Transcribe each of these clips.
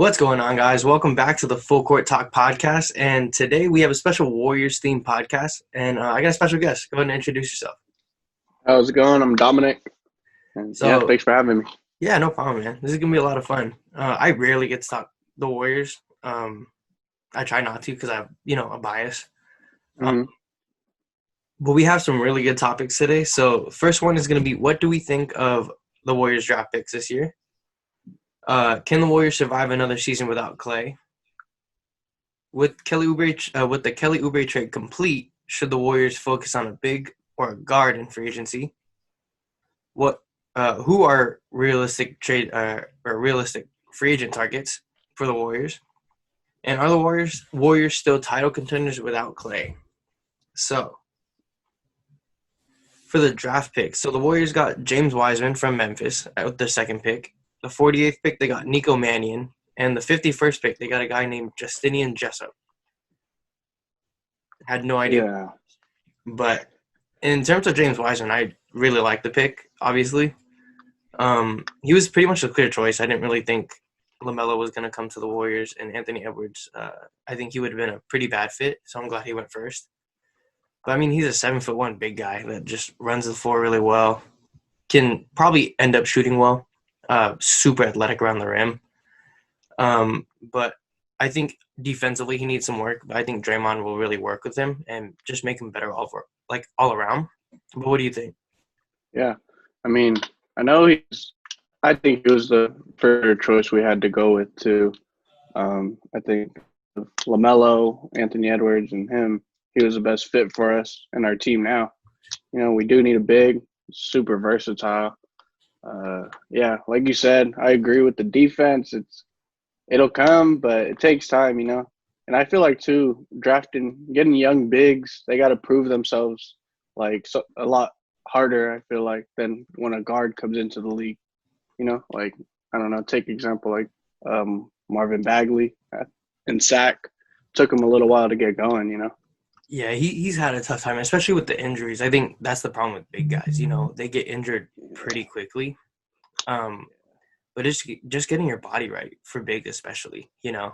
What's going on, guys? Welcome back to the Full Court Talk podcast. And today we have a special Warriors themed podcast. And I got a special guest. Go ahead and introduce yourself. How's it going? I'm Dominic. And thanks for having me. Yeah, no problem, man. This is going to be a lot of fun. I rarely get to talk the Warriors. I try not to because I have, a bias. Mm-hmm. But we have some really good topics today. So first one is going to be, what do we think of the Warriors draft picks this year? Can the Warriors survive another season without Klay? With the Kelly Oubre trade complete, should the Warriors focus on a big or a guard in free agency? Who are realistic realistic free agent targets for the Warriors? And are the Warriors still title contenders without Klay? So, for the draft picks, the Warriors got James Wiseman from Memphis with their second pick. The 48th pick, they got Nico Mannion. And the 51st pick, they got a guy named Justinian Jessup. Had no idea. Yeah. But in terms of James Wiseman, I really like the pick, obviously. He was pretty much a clear choice. I didn't really think LaMelo was going to come to the Warriors. And Anthony Edwards, I think he would have been a pretty bad fit. So I'm glad he went first. But, he's a 7'1" big guy that just runs the floor really well. Can probably end up shooting well. Super athletic around the rim. But I think defensively he needs some work. But I think Draymond will really work with him and just make him better all around. But what do you think? Yeah. I think he was the first choice we had to go with too. I think LaMelo, Anthony Edwards, and him, he was the best fit for us and our team now. We do need a big, super versatile. Like you said, I agree with the defense. It'll come, but it takes time, And I feel like too, getting young bigs, they got to prove themselves a lot harder. I feel like than when a guard comes into the league. I don't know. Take example Marvin Bagley and Sack. Took him a little while to get going. Yeah, he's had a tough time, especially with the injuries. I think that's the problem with big guys. They get injured pretty quickly. But it's just getting your body right for big, especially. Yeah.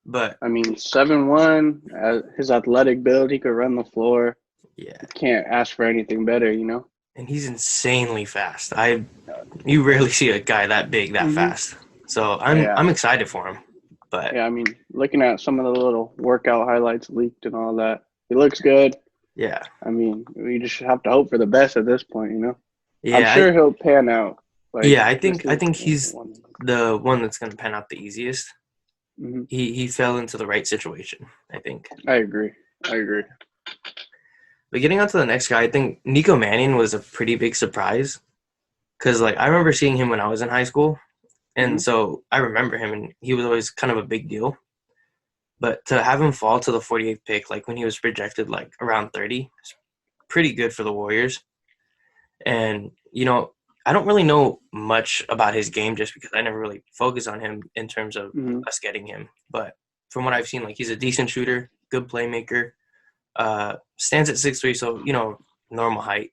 But 7'1", his athletic build, he could run the floor. Yeah, can't ask for anything better. And he's insanely fast. You rarely see a guy that big that fast. So I'm excited for him. But yeah, looking at some of the little workout highlights leaked and all that, he looks good. Yeah. We just have to hope for the best at this point, Yeah, I'm sure he'll pan out. I think he's the one that's going to pan out the easiest. Mm-hmm. He fell into the right situation, I think. I agree. But getting on to the next guy, I think Nico Mannion was a pretty big surprise because, I remember seeing him when I was in high school. And so I remember him, and he was always kind of a big deal. But to have him fall to the 48th pick, when he was projected, around 30, is pretty good for the Warriors. And, I don't really know much about his game just because I never really focused on him in terms of us getting him. But from what I've seen, he's a decent shooter, good playmaker, stands at 6'3", so, normal height.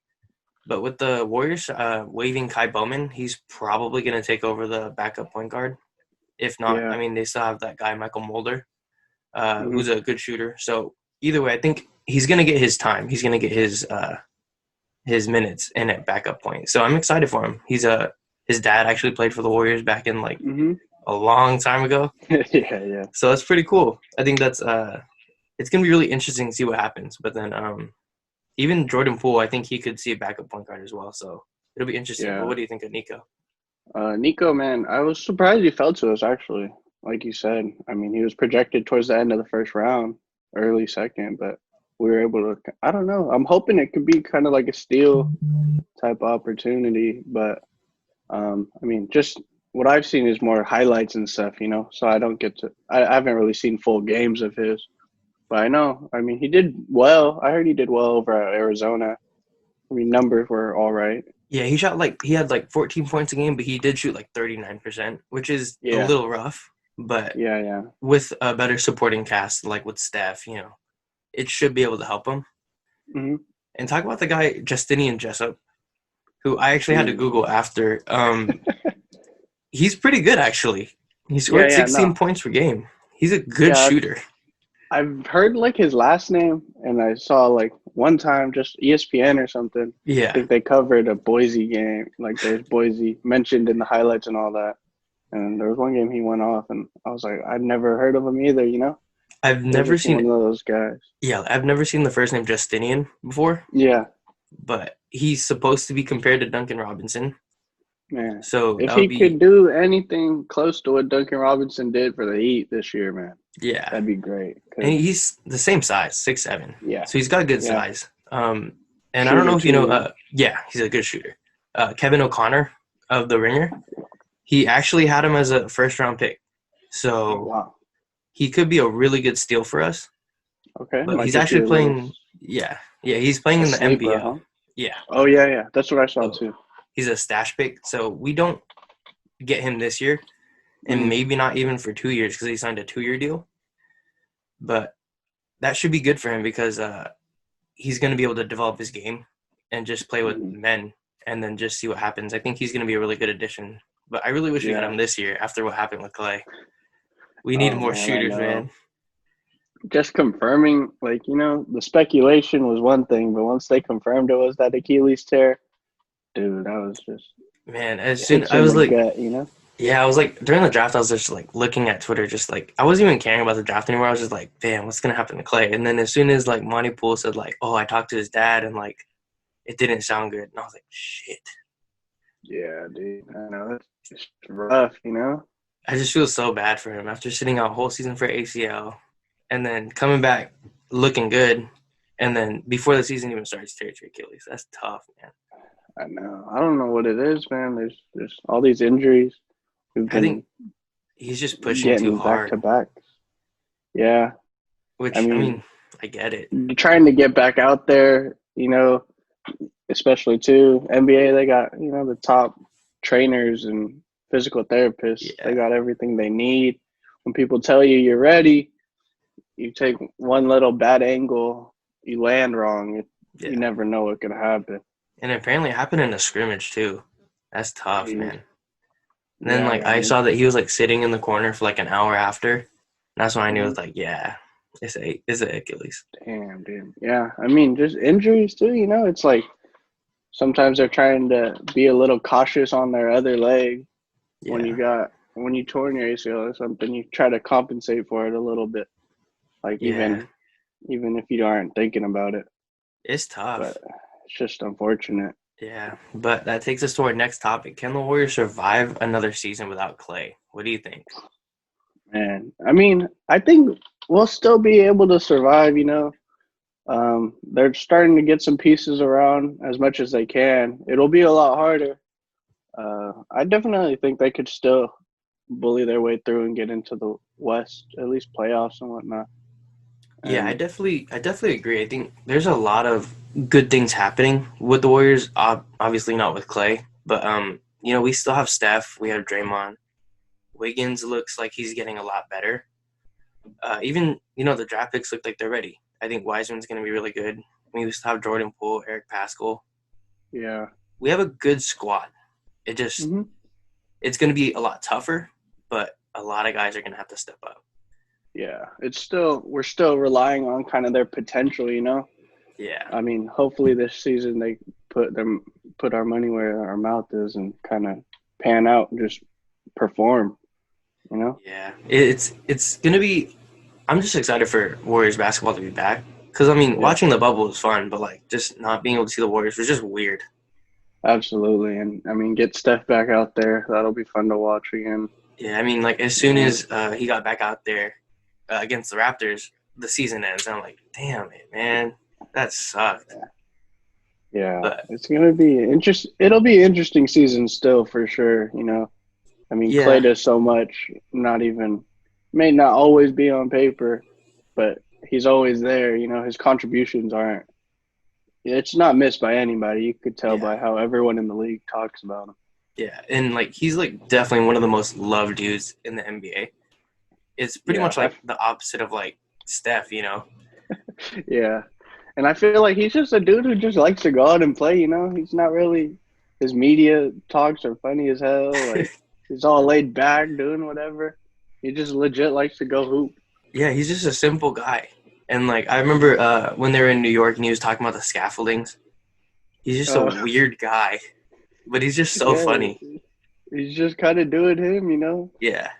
But with the Warriors waiving Kai Bowman, he's probably going to take over the backup point guard. If not, they still have that guy, Michael Mulder, who's a good shooter. So either way, I think he's going to get his time. He's going to get his minutes in at backup point. So I'm excited for him. His dad actually played for the Warriors back in a long time ago. Yeah. So that's pretty cool. I think that's it's going to be really interesting to see what happens. But then even Jordan Poole, I think he could see a backup point guard as well. So it'll be interesting. Yeah. But what do you think of Nico? Nico, man, I was surprised he fell to us, actually. Like you said, he was projected towards the end of the first round, early second, but we were able to – I don't know. I'm hoping it could be kind of like a steal type opportunity. But, just what I've seen is more highlights and stuff, So I don't get to – I haven't really seen full games of his. But I know, he did well. I heard he did well over at Arizona. Numbers were all right. Yeah, he had 14 points a game, but he did shoot 39%, which is a little rough. But with a better supporting cast, with Steph, it should be able to help him. Mm-hmm. And talk about the guy, Justinian Jessup, who I actually had to Google after. He's pretty good, actually. He Yeah, scored yeah, 16 no. points per game. He's a good Yeah, shooter. I've heard like his last name, and I saw like one time just ESPN or something. I Yeah. think they covered a Boise game. Like there's Boise mentioned in the highlights and all that. And there was one game he went off, and I was like, I'd never heard of him either. I've He's never just one seen of those guys. I've never seen the first name Justinian before, Yeah, but he's supposed to be compared to Duncan Robinson. man. So If that would he be could do anything close to what Duncan Robinson did for the Heat this year, man, yeah. that'd be great. And 'Cause, he's the same size, 6'7". yeah, So he's got good yeah. size. And I don't know Shooter if you know too. yeah, he's a good shooter. Kevin O'Connor of the Ringer, he actually had him as a first round pick. Oh, So wow. he could be a really good steal for us. Okay, But might he's get actually you playing he's playing a in the sleeper, NBL. huh? Yeah. Oh yeah, yeah. That's what I saw So too. he's a stash pick. So we don't get him this year, and Mm, maybe not even for 2 years because he signed a 2-year deal. But that should be good for him because he's going to be able to develop his game and just play with mm, men and then just see what happens. I think he's going to be a really good addition. But I really wish we got yeah. him this year after what happened with Klay. We need Oh more man, I shooters, man. know. Just confirming, like the speculation was one thing, but once they confirmed it was that Achilles tear, dude, that was just Man, as soon hits I in was the like, gut. yeah, I was like during the draft, I was just like looking at Twitter, just like I wasn't even caring about the draft anymore. I was just like, damn, what's gonna happen to Klay? And then as soon as like Monty Poole said like, oh, I talked to his dad and like it didn't sound good, and I was like, shit. Yeah, dude, I know it's rough. I just feel so bad for him after sitting out a whole season for ACL and then coming back looking good, and then before the season even starts, tears your Achilles. That's tough, man. I know. I don't know what it is, man. There's all these injuries. We've I been think he's just pushing too getting back to hard, back. Yeah, I which I mean, mean, I get it. trying to get back out there, especially too NBA. They got the top trainers and physical therapists. They Yeah, got everything they need. When people tell you you're ready, you take one little bad angle, you land wrong. You yeah. never know what could happen. And apparently it happened in a scrimmage too. That's tough, Jeez. man. And then Yeah, like I man. saw that he was like sitting in the corner for like an hour after. And that's when I knew it Mhm. was like, yeah, it's a Achilles. Damn, dude. Yeah, I mean, just injuries too. It's like sometimes they're trying to be a little cautious on their other leg Yeah, when you torn your ACL or something. You try to compensate for it a little bit, like yeah. even if you aren't thinking about it. It's But tough. it's just unfortunate. Yeah, but that takes us to our next topic. Can the Warriors survive another season without Klay? What do you think? Man, I mean, I think we'll still be able to survive. They're starting to get some pieces around as much as they can. It'll be a lot harder. I definitely think they could still bully their way through and get into the West, at least playoffs and whatnot. Yeah, I And definitely agree. I think there's a lot of good things happening with the Warriors. Obviously not with Klay, but we still have Steph. We have Draymond. Wiggins looks like he's getting a lot better. Even the draft picks look like they're ready. I think Wiseman's going to be really good. We still have Jordan Poole, Eric Pascal. yeah, We have a good squad. It just hmm it's going to be a lot tougher, but a lot of guys are going to have to step up. yeah, we're still relying on kind of their potential. Yeah. I mean, hopefully this season they put our money where our mouth is and kind of pan out and just perform. Yeah. It's going to be I'm just excited for Warriors basketball to be back cuz I mean, Yeah, watching the bubble was fun, but like just not being able to see the Warriors was just weird. absolutely. And I mean, get Steph back out there. That'll be fun to watch again. Yeah, I mean like as soon Yeah, as he got back out there against the Raptors, the season ends. I'm like, "Damn it, man. That sucked." yeah. But It's gonna be It'll be interesting season still for sure. I mean, Clay yeah. does so much. May not always be on paper, but he's always there. His contributions aren't. It's not missed by anybody. You could tell Yeah. by how everyone in the league talks about him. Yeah, and like he's like definitely one of the most loved dudes in the NBA. It's pretty Yeah, much like the opposite of like Steph. yeah, and I feel like he's just a dude who just likes to go out and play. He's not really. His media talks are funny as hell. Like He's all laid back, doing whatever. He just legit likes to go hoop. Yeah, he's just a simple guy. And, like, I remember when they were in New York and he was talking about the scaffoldings. He's just a weird guy, but he's just so funny. He's just kind of doing him, you know? Yeah.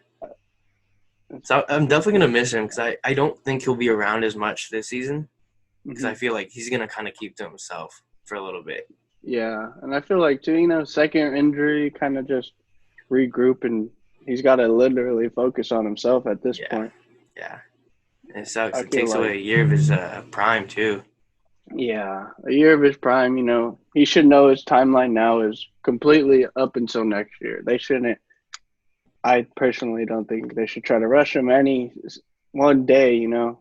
So I'm definitely going to miss him because I don't think he'll be around as much this season because I feel like he's going to kind of keep to himself for a little bit. Yeah, and I feel like, too, you know, second injury, kind of just regroup, and he's got to literally focus on himself at this point. Yeah. And it sucks. It takes away a year of his prime, too. Yeah, a year of his prime, you know. He should know his timeline now is completely up until next year. They shouldn't – I personally don't think they should try to rush him any one day, you know.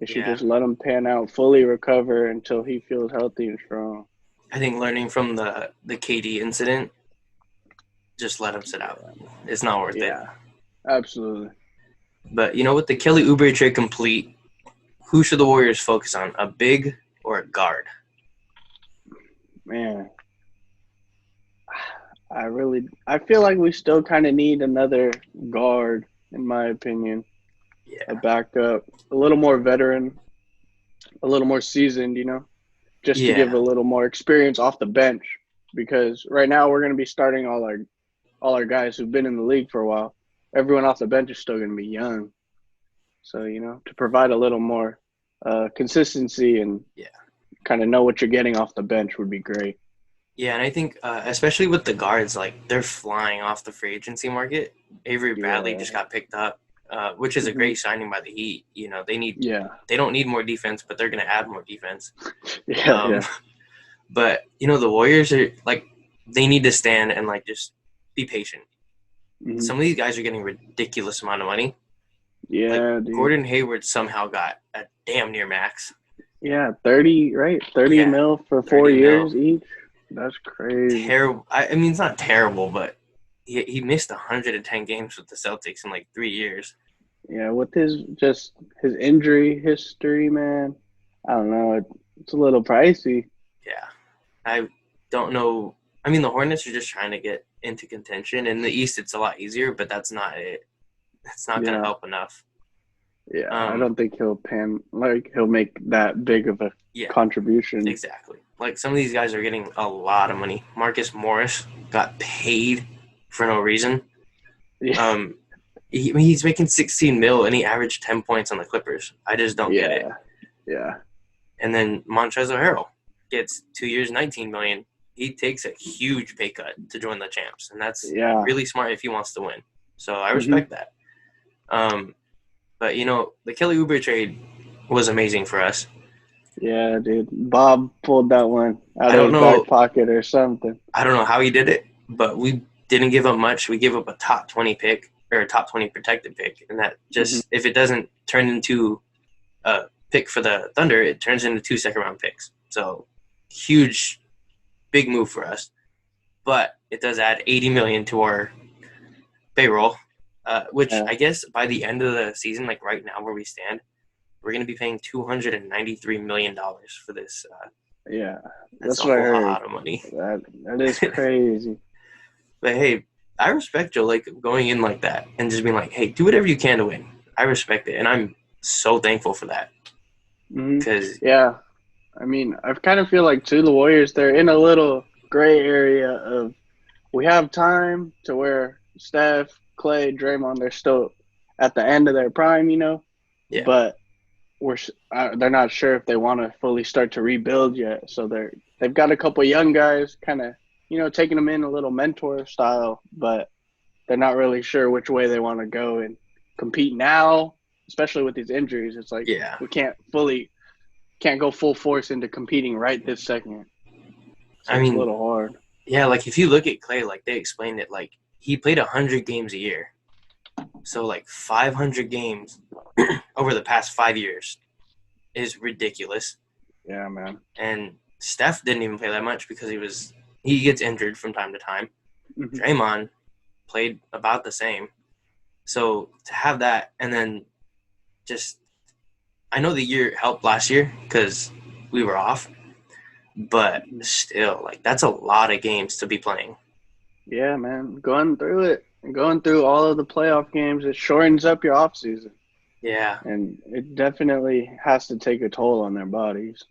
They should just let him pan out, fully recover until he feels healthy and strong. I think learning from the KD incident, just let him sit out. It's not worth it. Yeah, absolutely. But, you know, with the Kelly Oubre trade complete, who should the Warriors focus on, a big or a guard? Man, I feel like we still kind of need another guard, in my opinion. Yeah. A backup, a little more veteran, a little more seasoned, you know, just to give a little more experience off the bench. Because right now we're going to be starting all our guys who've been in the league for a while. Everyone off the bench is still going to be young. So, you know, to provide a little more consistency and kind of know what you're getting off the bench would be great. Yeah, and I think especially with the guards, like, they're flying off the free agency market. Avery Bradley just got picked up, which is a great signing by the Heat. You know, they don't need more defense, but they're going to add more defense. But, you know, the Warriors are, like, they need to stand and, like, just be patient. Some of these guys are getting a ridiculous amount of money. Yeah, like, dude. Gordon Hayward somehow got a damn near max. Yeah, 30, right? 30 mil for 4 years each. That's crazy. Terrible. I mean, it's not terrible, but he missed 110 games with the Celtics in, like, 3 years. Yeah, with his injury history, man, I don't know. It's a little pricey. Yeah. I don't know. I mean, the Hornets are just trying to get into contention. In the East, it's a lot easier, but that's not it. It's not going to help enough. Yeah, I don't think he'll make that big of a contribution. Exactly. Like, some of these guys are getting a lot of money. Marcus Morris got paid for no reason. Yeah. He's making 16 mil, and he averaged 10 points on the Clippers. I just don't get it. Yeah. And then Montrezl Harrell gets 2 years, 19 million. He takes a huge pay cut to join the champs, and that's really smart if he wants to win. So I respect that. But, you know, the Kelly Oubre trade was amazing for us. Yeah, dude. Bob pulled that one out of his back pocket or something. I don't know how he did it, but we didn't give up much. We gave up a top 20 pick, or a top 20 protected pick, and that just if it doesn't turn into a pick for the Thunder, it turns into 2 second-round picks. So huge, big move for us. But it does add $80 million to our payroll. Which I guess by the end of the season, like right now where we stand, we're going to be paying $293 million for this. That's a whole lot of money. That is crazy. But, hey, I respect Joe, like, going in like that and just being like, hey, do whatever you can to win. I respect it, and I'm so thankful for that. Because I mean, I kind of feel like, too, the Warriors, they're in a little gray area of we have time to where Steph, Klay, Draymond, they're still at the end of their prime, you know. Yeah. But they're not sure if they want to fully start to rebuild yet. So they've got a couple young guys, kind of, you know, taking them in a little mentor style, but they're not really sure which way they want to go and compete now, especially with these injuries. It's like we can't go full force into competing right this second. So it's a little hard. Yeah, like, if you look at Klay, like, they explained it, like, he played 100 games a year. So, like, 500 games over the past 5 years is ridiculous. Yeah, man. And Steph didn't even play that much because he gets injured from time to time. Draymond played about the same. So to have that, and then just – I know the year helped last year because we were off. But still, like, that's a lot of games to be playing. Yeah, man. Going through it. going through all of the playoff games, it shortens up your off season, Yeah. and it definitely has to take a toll on their bodies.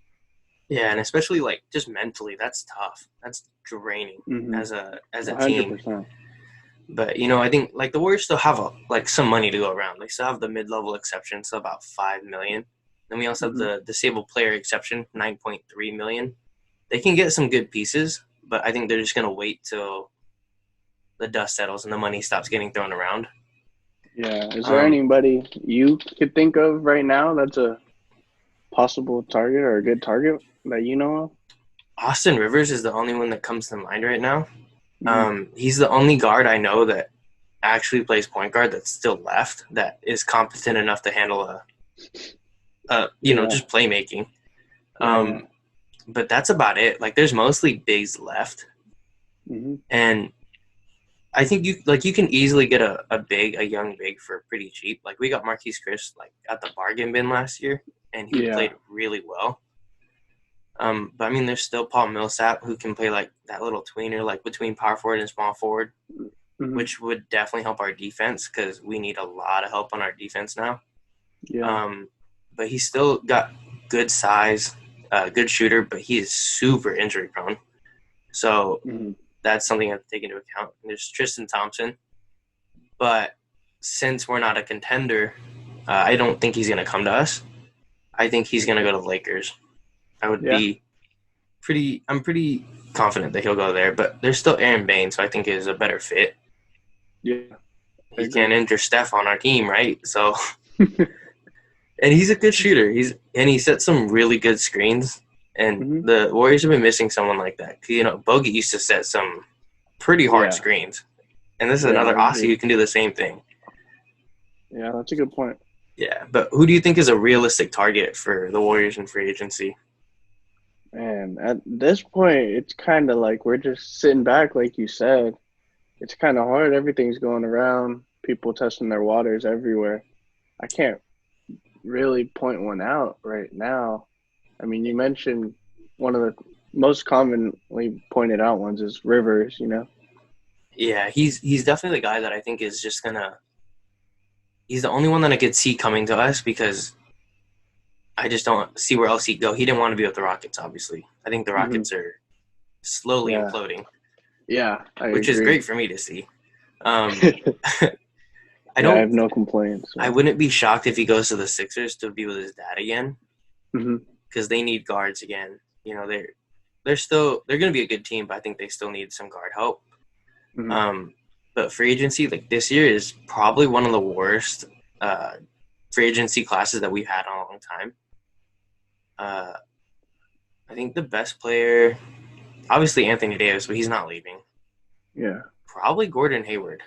Yeah, and especially like just mentally, that's tough. That's draining Mm-hmm. as a team. 100%. But I think like the Warriors still have like some money to go around. They still have the mid-level exception, so about 5 million. Then we also have the disabled player exception, 9.3 million. They can get some good pieces, but I think they're just gonna wait till the dust settles and the money stops getting thrown around. Yeah. Is there anybody you could think of right now that's a possible target or a good target that you know of? Austin Rivers is the only one that comes to mind right now. He's the only guard I know that actually plays point guard that's still left that is competent enough to handle just playmaking. But that's about it. Like, there's mostly bigs left, and I think you can easily get a young big for pretty cheap. Like, we got Marquise Chris like at the bargain bin last year, and he played really well. But I mean, there's still Paul Millsap who can play like that little tweener, like between power forward and small forward, which would definitely help our defense because we need a lot of help on our defense now. Yeah. But he's still got good size, good shooter, but he is super injury prone. So that's something I have to take into account. And there's Tristan Thompson, but since we're not a contender, I don't think he's going to come to us. I think he's going to go to the Lakers. I would be I'm pretty confident that he'll go there, but there's still Aaron Baines, so I think is a better fit. Yeah. He can't enter Steph on our team, right? So, and he's a good shooter. He sets some really good screens, and the Warriors have been missing someone like that. Bogut used to set some pretty hard screens, and this is another Aussie who can do the same thing. Yeah, that's a good point. Yeah, but who do you think is a realistic target for the Warriors in free agency? Man, at this point, it's kind of like we're just sitting back, like you said. It's kind of hard. Everything's going around. People testing their waters everywhere. I can't really point one out right now. I mean, you mentioned one of the most commonly pointed out ones is Rivers, Yeah, he's definitely the guy that I think is just gonna – he's the only one that I could see coming to us because I just don't see where else he'd go. He didn't want to be with the Rockets, obviously. I think the Rockets are slowly imploding. Yeah, which is great for me to see. I have no complaints. I wouldn't be shocked if he goes to the Sixers to be with his dad again, because they need guards again. They're going to be a good team, but I think they still need some guard help. But free agency, like this year, is probably one of the worst free agency classes that we've had in a long time. I think the best player, obviously Anthony Davis, but he's not leaving. Yeah. Probably Gordon Hayward.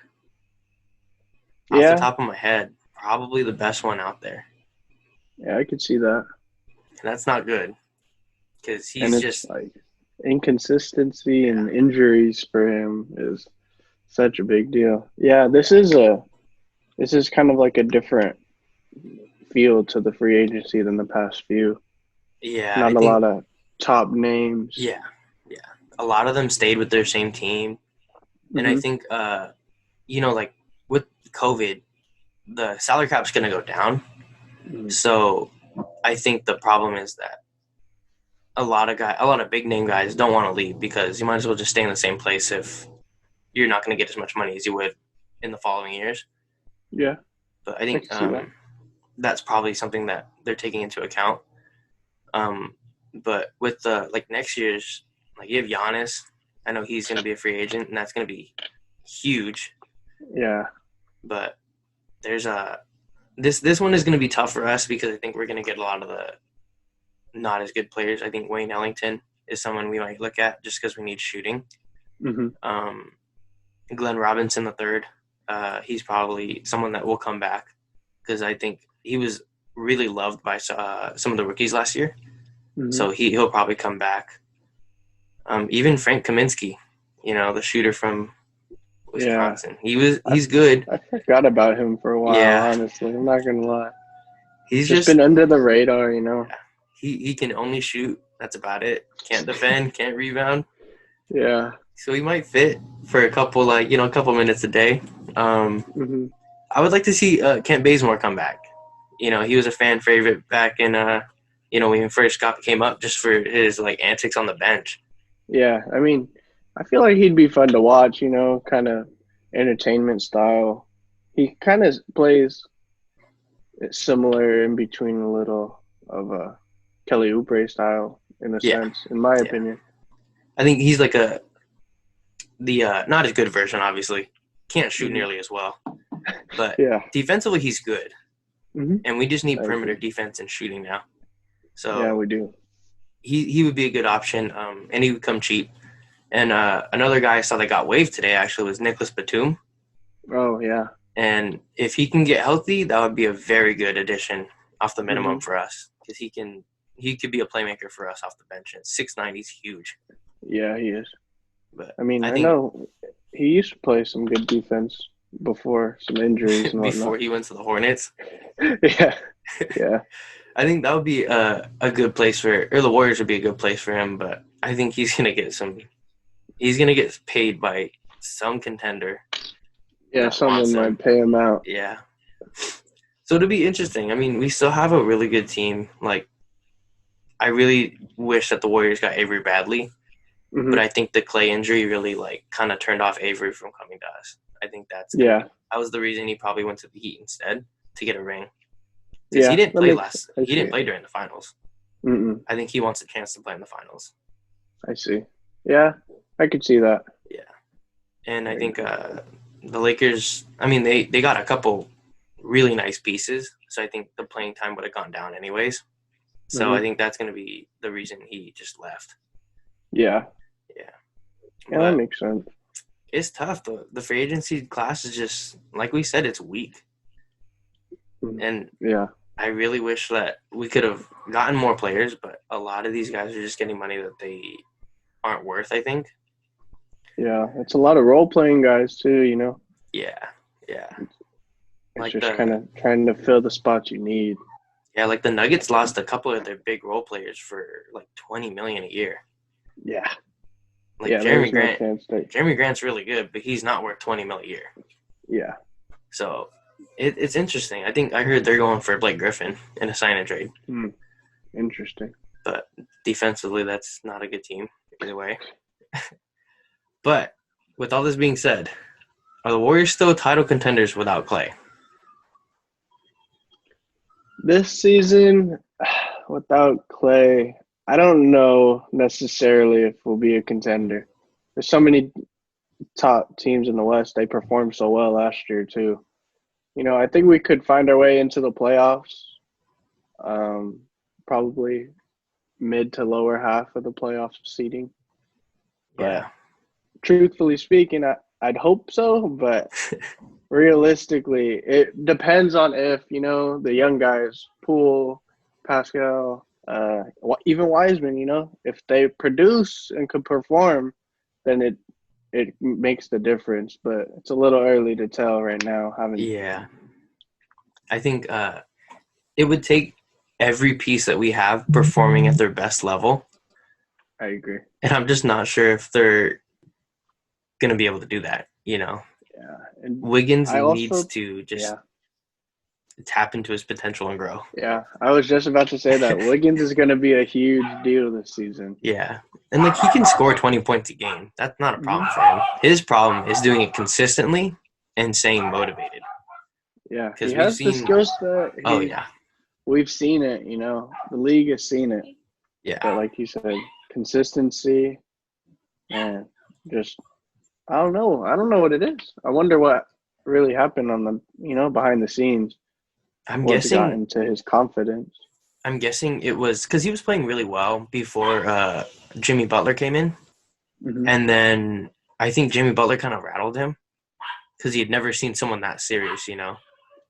Off the top of my head, probably the best one out there. Yeah, I could see that. And that's not good because he's just like inconsistency and injuries for him is such a big deal. Yeah, this is kind of like a different feel to the free agency than the past few. Yeah, not a lot of top names. Yeah. A lot of them stayed with their same team, and I think like with COVID, the salary cap's going to go down. So I think the problem is that a lot of big name guys don't want to leave because you might as well just stay in the same place if you're not going to get as much money as you would in the following years. Yeah. But I think that's probably something that they're taking into account. But with next year's, you have Giannis. I know he's going to be a free agent, and that's going to be huge. Yeah. But there's this one is going to be tough for us because I think we're going to get a lot of the not as good players. I think Wayne Ellington is someone we might look at just because we need shooting. Glenn Robinson III, he's probably someone that will come back because I think he was really loved by some of the rookies last year. So he'll probably come back. Even Frank Kaminsky, the shooter from Wisconsin. Yeah. He's good. I forgot about him for a while, honestly. I'm not going to lie. He's just been under the radar, Yeah. He can only shoot. That's about it. Can't defend, can't rebound. Yeah. So he might fit for a couple minutes a day. Mm-hmm. I would like to see Kent Bazemore come back. He was a fan favorite back in when he first came up, just for his like antics on the bench. Yeah, I mean, I feel like he'd be fun to watch. Kind of entertainment style. He kind of plays similar in between a little of a Kelly Oubre style in a Yeah, sense, in my yeah. opinion. I think he's like the not as good version, obviously. Can't shoot Mm-hmm. nearly as well, but Yeah. defensively he's good, Mm-hmm. and we just need I perimeter agree. defense and shooting now. Yeah, So we do. he would be a good option, and he would come cheap. And another guy I saw that got waived today actually was Nicholas Batum. Oh yeah. And if he can get healthy, that would be a very good addition off the minimum Mm-hmm. for us, because he could be a playmaker for us off the bench. And 6'9", he's huge. Yeah, he is. But I mean, I I think know he used to play some good defense before some injuries and before whatnot. he went to the Hornets, Yeah, yeah. I think that would be a good place or the Warriors would be a good place for him. But I think he's gonna get paid by some contender. Yeah, That wants someone him. might pay him out. Yeah. So it'll be interesting. I mean, we still have a really good team. Like, I really wish that the Warriors got Avery Bradley, Mm-hmm. but I think the Klay injury really like kind of turned off Avery from coming to us. I think Yeah, that was the reason he probably went to the Heat instead to get a ring, because yeah. I he see didn't it. play during the finals. Mm-mm. I think he wants a chance to play in the finals. I see. Yeah, I could see that. Yeah, and I think the Lakers. I mean, they got a couple really nice pieces, so I think the playing time would have gone down anyways. So I Mm-hmm. think that's going to be the reason he just left. Yeah, Yeah, yeah, that but makes sense. it's tough. The free agency class is just, like we said, it's weak. Mhm. And Yeah, I really wish that we could have gotten more players, but a lot of these guys are just getting money that they aren't worth, I think. yeah. It's a lot of role playing guys too. Yeah, yeah. It's Like just kind of trying to fill the spots you need. like the Nuggets lost a couple of their big role players for like $20 million a year. Yeah, Like yeah. Jeremy There's no Grant. chance that. Jeremy Grant's really good, but he's not worth $20 million a year. Yeah, So it's interesting. I think I heard they're going for Blake Griffin in a sign and trade. interesting. But defensively, that's not a good team either way. But with all this being said, are the Warriors still title contenders without Klay? This season, without Klay, I don't know necessarily if we'll be a contender. There's so many top teams in the West. They performed so well last year too. I think we could find our way into the playoffs. Probably mid to lower half of the playoff seeding. But Yeah. truthfully speaking, I'd hope so. But realistically, it depends on if, the young guys, Poole, Pascal, even Wiseman, if they produce and could perform, then it makes the difference. But it's a little early to tell right now. Yeah. I think it would take every piece that we have performing at their best level. I agree. And I'm just not sure if they're going to be able to do that, Yeah. And Wiggins I also, needs to just tap into his potential and grow. Yeah. I was just about to say that Wiggins is going to be a huge deal this season. Yeah. And like he can score 20 points a game. That's not a problem for him. His problem is doing it consistently and staying motivated. Yeah. Because He has the skill set. Yeah. We've seen it, the league has seen it. Yeah. But like you said, consistency and just I don't know. I don't know what it is. I wonder what really happened on the behind the scenes. I'm What's got guessing into his confidence. it was because he was playing really well before Jimmy Butler came in. Mm-hmm. And then I think Jimmy Butler kind of rattled him because he had never seen someone that serious,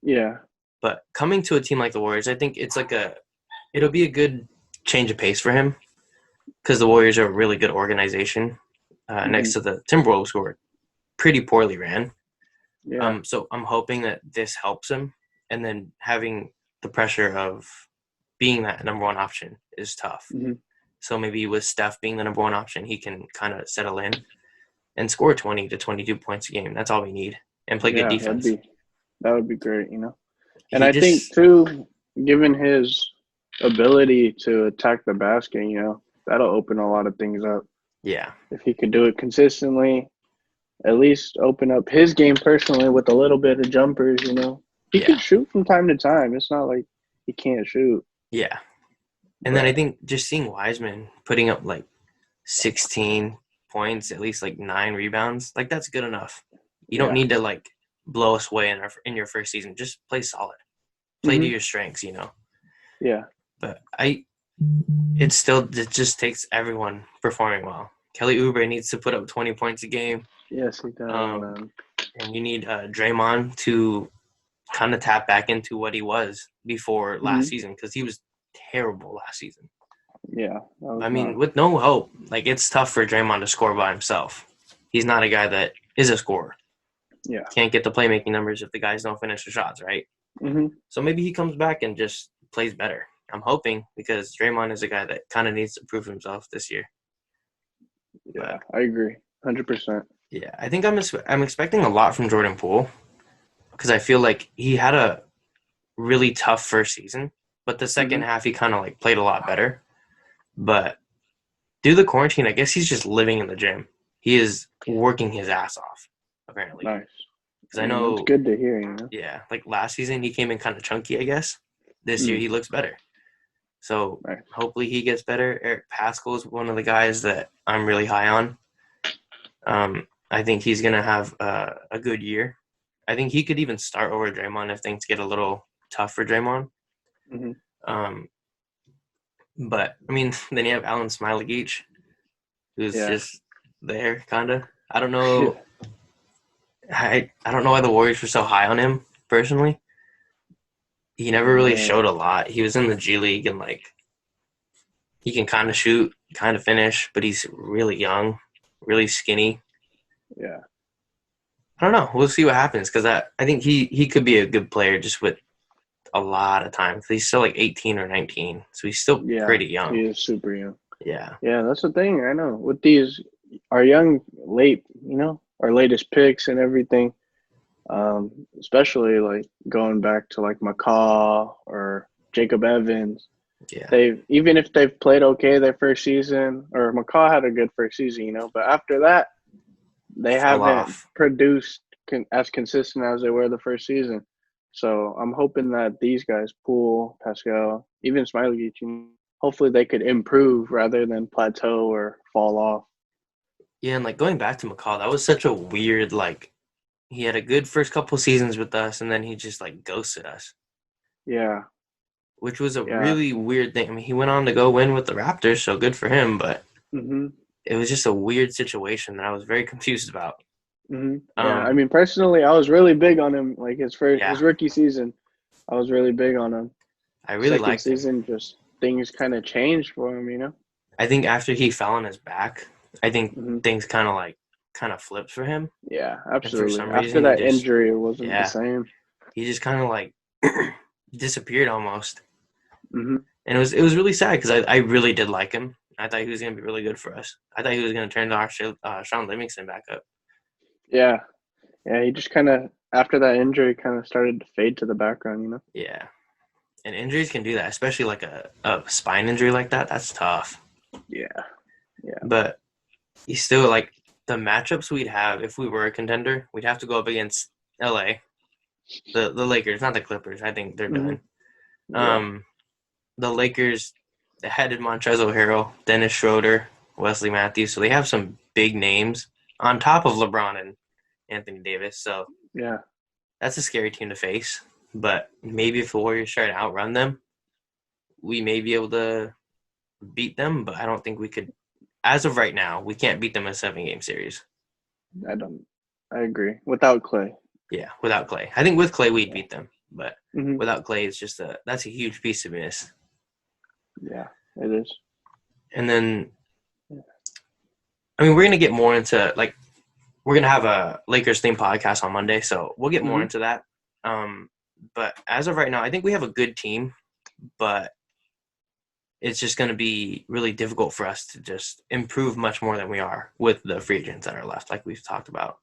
Yeah. But coming to a team like the Warriors, I think it's like it'll be a good change of pace for him because the Warriors are a really good organization next to the Timberwolves, who are pretty poorly ran. Yeah. So I'm hoping that this helps him, and then having the pressure of being that number one option is tough. Mm-hmm. So maybe with Steph being the number one option, he can kind of settle in. and score 20 to 22 points a game. That's all we need, and play good Yeah, defense. that would be great, you know. And He I think just too, given his ability to attack the basket, you know, that'll open a lot of things up. yeah. If he could do it consistently, at least open up his game personally with a little bit of jumpers, you know. He can Yeah. shoot from time to time. It's not like he can't shoot. Yeah. And then I But think just seeing Wiseman putting up like 16 points, at least like 9 rebounds, like that's good enough. You don't yeah. need to like blow us away in your first season. Just play solid. Play to your strengths, you know. Yeah. But it just takes everyone performing well. Kelly Oubre needs to put up 20 points a game. Yes, he does, man. And you need Draymond to kind of tap back into what he was before last season, because he was terrible last season. Yeah. I mean, with no hope, like it's tough for Draymond to score by himself. He's not a guy that is a scorer. Yeah. Can't get the playmaking numbers if the guys don't finish the shots, right? So maybe he comes back and just plays better. I'm hoping, because Draymond is a guy that kind of needs to prove himself this year. Yeah, I agree, 100%. Yeah, I think I'm expecting a lot from Jordan Poole, because I feel like he had a really tough first season, but the second half he kind of like played a lot better. But due to the quarantine, I guess he's just living in the gym. He is working his ass off, apparently. Nice. Because I know it's good to hear, you know. Yeah, like last season he came in kind of chunky, I guess. This year he looks better. So hopefully he gets better. Eric Paschall is one of the guys that I'm really high on. I think he's going to have a good year. I think he could even start over Draymond if things get a little tough for Draymond. But, I mean, then you have Alan Smiley-Geach, who's just there, kind of. I don't know. I don't know why the Warriors were so high on him, personally. He never really showed a lot. He was in the G League, and, like, he can kind of shoot, kind of finish, but he's really young, really skinny. Yeah. I don't know. We'll see what happens, because I think he could be a good player just with a lot of time. He's still like 18 or 19, so he's still pretty young. He is super young. Yeah. Yeah, that's the thing. I know. With these, our young, late, you know, our latest picks and everything, especially like going back to like McCaw or Jacob Evans. Yeah. Even if they've played okay their first season, or McCaw had a good first season, you know, but after that, they haven't produced as consistent as they were the first season. So I'm hoping that these guys, Poole, Pascal, even Smiley, hopefully they could improve rather than plateau or fall off. Yeah, and like going back to McCaw, that was such a weird, like, he had a good first couple seasons with us, and then he just like ghosted us. Yeah. Which was a really weird thing. I mean, he went on to go win with the Raptors, so good for him, but it was just a weird situation that I was very confused about. Yeah, I mean, personally, I was really big on him. Like his rookie season, I was really big on him. I really liked him. Second season, just things kind of changed for him, you know? I think after he fell on his back, I think things kind of flipped for him. Yeah, absolutely. And for some After reason, that injury, it wasn't the same. He just kind of like disappeared almost. And it was really sad, because I really did like him. I thought he was going to be really good for us. I thought he was going to turn our Sean Livingston back up. Yeah. Yeah, he just kind of, after that injury, kind of started to fade to the background, you know? Yeah. And injuries can do that, especially like a spine injury like that. That's tough. Yeah. Yeah. But he's still, like, the matchups we'd have if we were a contender, we'd have to go up against LA. The Lakers, not the Clippers. I think they're done. The Lakers headed Montrezl Harrell, Dennis Schroeder, Wesley Matthews. So they have some big names on top of LeBron and Anthony Davis. So that's a scary team to face. But maybe if the Warriors try to outrun them, we may be able to beat them. But I don't think we could. As of right now, we can't beat them in a 7-game series. I agree. Without Klay. Yeah, without Klay. I think with Klay we'd beat them. But without Klay, it's just that's a huge piece to miss. Yeah, it is. And then, I mean, we're going to get more into, like, we're going to have a Lakers themed podcast on Monday, so we'll get more into that. But as of right now, I think we have a good team, but it's just going to be really difficult for us to just improve much more than we are with the free agents that are left, like we've talked about.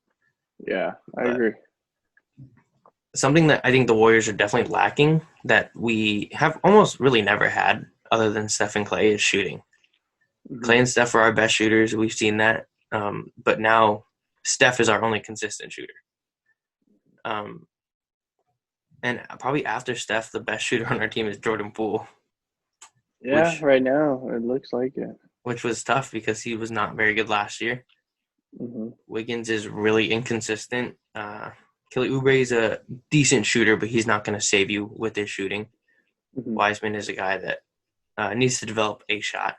Yeah, I But agree. something that I think the Warriors are definitely lacking that we have almost really never had other than Steph and Klay is shooting. Klay and Steph are our best shooters. We've seen that. But now Steph is our only consistent shooter. And probably after Steph, the best shooter on our team is Jordan Poole. Yeah, right now it looks like it. Which was tough because he was not very good last year. Wiggins is really inconsistent. Kelly Oubre is a decent shooter, but he's not going to save you with his shooting. Wiseman is a guy that needs to develop a shot.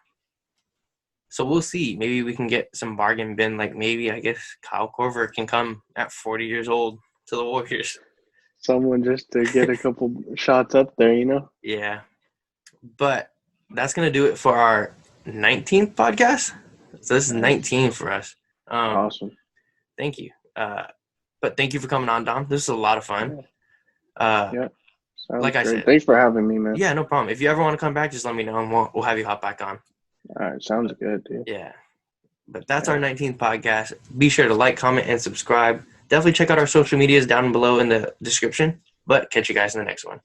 So we'll see. Maybe we can get some bargain bin. Like maybe, I guess, Kyle Korver can come at 40 years old to the Warriors. Someone just to get a couple shots up there, you know? Yeah. But that's going to do it for our 19th podcast. So this is 19 for us. Awesome. Thank you. But thank you for coming on, Dom. This is a lot of fun. Yeah. Like I said. Thanks for having me, man. Yeah, no problem. If you ever want to come back, just let me know and we'll have you hop back on. All right. Sounds good, dude. Yeah. But that's our 19th podcast. Be sure to like, comment, and subscribe. Definitely check out our social medias down below in the description. But catch you guys in the next one.